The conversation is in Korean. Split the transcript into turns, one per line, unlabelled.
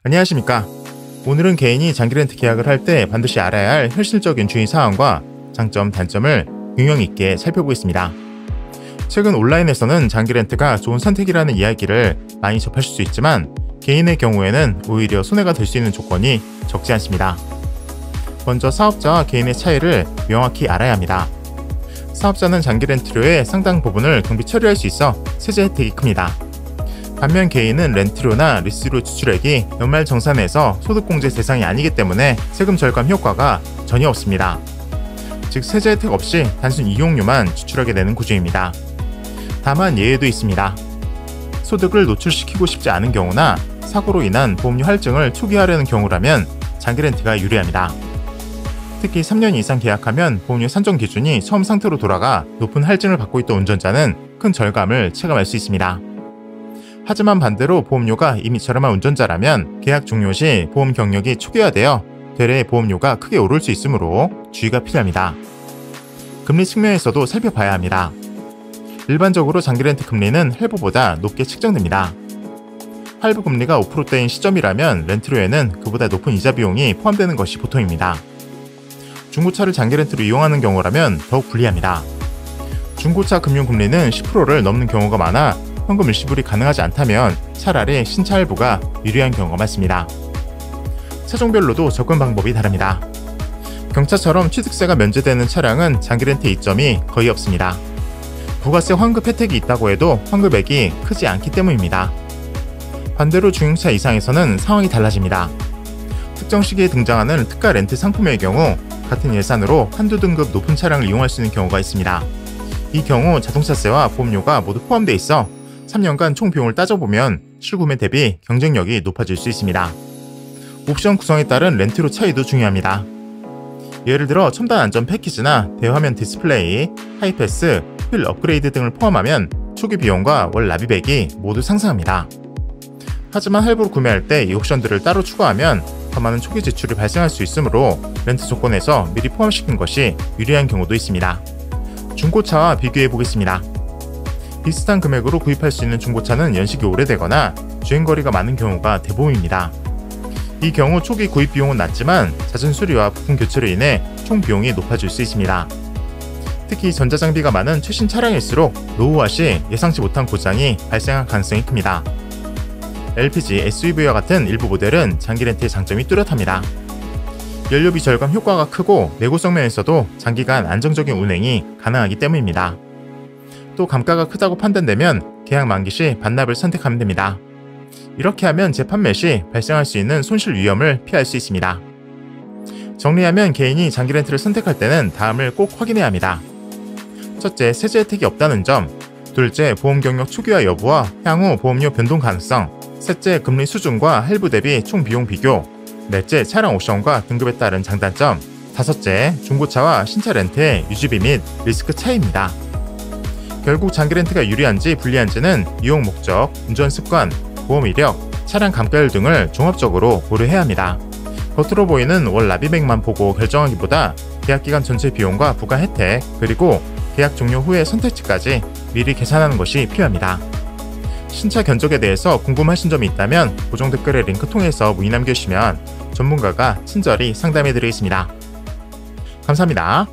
안녕하십니까. 오늘은 개인이 장기 렌트 계약을 할 때 반드시 알아야 할 현실적인 주의사항과 장점, 단점을 균형 있게 살펴보겠습니다. 최근 온라인에서는 장기 렌트가 좋은 선택이라는 이야기를 많이 접하실 수 있지만 개인의 경우에는 오히려 손해가 될 수 있는 조건이 적지 않습니다. 먼저 사업자와 개인의 차이를 명확히 알아야 합니다. 사업자는 장기 렌트료의 상당 부분을 경비 처리할 수 있어 세제 혜택이 큽니다. 반면 개인은 렌트료나 리스료 지출액이 연말정산에서 소득공제 대상이 아니기 때문에 세금 절감 효과가 전혀 없습니다. 즉 세제 혜택 없이 단순 이용료만 지출하게 되는 구조입니다. 다만 예외도 있습니다. 소득을 노출시키고 싶지 않은 경우나 사고로 인한 보험료 할증을 초기화하려는 경우라면 장기 렌트가 유리합니다. 특히 3년 이상 계약하면 보험료 산정 기준이 처음 상태로 돌아가 높은 할증을 받고 있던 운전자는 큰 절감을 체감할 수 있습니다. 하지만 반대로 보험료가 이미 저렴한 운전자라면 계약 종료 시 보험 경력이 초기화되어 되레 보험료가 크게 오를 수 있으므로 주의가 필요합니다. 금리 측면에서도 살펴봐야 합니다. 일반적으로 장기 렌트 금리는 할부보다 높게 책정됩니다. 할부 금리가 5%대인 시점이라면 렌트료에는 그보다 높은 이자 비용이 포함되는 것이 보통입니다. 중고차를 장기 렌트로 이용하는 경우라면 더욱 불리합니다. 중고차 금융금리는 10%를 넘는 경우가 많아 현금 일시불이 가능하지 않다면 차라리 신차 할부가 유리한 경우가 많습니다. 차종별로도 접근 방법이 다릅니다. 경차처럼 취득세가 면제되는 차량은 장기 렌트의 이점이 거의 없습니다. 부가세 환급 혜택이 있다고 해도 환급액이 크지 않기 때문입니다. 반대로 중형차 이상에서는 상황이 달라집니다. 특정 시기에 등장하는 특가 렌트 상품의 경우 같은 예산으로 한두 등급 높은 차량을 이용할 수 있는 경우가 있습니다. 이 경우 자동차세와 보험료가 모두 포함되어 있어 3년간 총 비용을 따져보면 실구매 대비 경쟁력이 높아질 수 있습니다. 옵션 구성에 따른 렌트료 차이도 중요합니다. 예를 들어 첨단 안전 패키지나 대화면 디스플레이, 하이패스, 휠 업그레이드 등을 포함하면 초기 비용과 월 납입액이 모두 상승합니다. 하지만 할부로 구매할 때 이 옵션들을 따로 추가하면 더 많은 초기 지출이 발생할 수 있으므로 렌트 조건에서 미리 포함시킨 것이 유리한 경우도 있습니다. 중고차와 비교해 보겠습니다. 비슷한 금액으로 구입할 수 있는 중고차는 연식이 오래되거나 주행거리가 많은 경우가 대부분입니다. 이 경우 초기 구입 비용은 낮지만 잦은 수리와 부품 교체로 인해 총 비용이 높아질 수 있습니다. 특히 전자장비가 많은 최신 차량일수록 노후화 시 예상치 못한 고장이 발생할 가능성이 큽니다. LPG, SUV와 같은 일부 모델은 장기 렌트의 장점이 뚜렷합니다. 연료비 절감 효과가 크고 내구성 면에서도 장기간 안정적인 운행이 가능하기 때문입니다. 또 감가가 크다고 판단되면 계약 만기 시 반납을 선택하면 됩니다. 이렇게 하면 재판매 시 발생할 수 있는 손실 위험을 피할 수 있습니다. 정리하면 개인이 장기 렌트를 선택할 때는 다음을 꼭 확인해야 합니다. 첫째, 세제 혜택이 없다는 점. 둘째, 보험 경력 초기화 여부와 향후 보험료 변동 가능성. 셋째, 금리 수준과 할부 대비 총 비용 비교. 넷째, 차량 옵션과 등급에 따른 장단점. 다섯째, 중고차와 신차 렌트의 유지비 및 리스크 차이입니다. 결국 장기 렌트가 유리한지 불리한지는 이용 목적, 운전 습관, 보험 이력, 차량 감가율 등을 종합적으로 고려해야 합니다. 겉으로 보이는 월 납입액만 보고 결정하기보다 계약기간 전체 비용과 부가 혜택, 그리고 계약 종료 후의 선택지까지 미리 계산하는 것이 필요합니다. 신차 견적에 대해서 궁금하신 점이 있다면 고정 댓글의 링크 통해서 문의 남겨주시면 전문가가 친절히 상담해드리겠습니다. 감사합니다.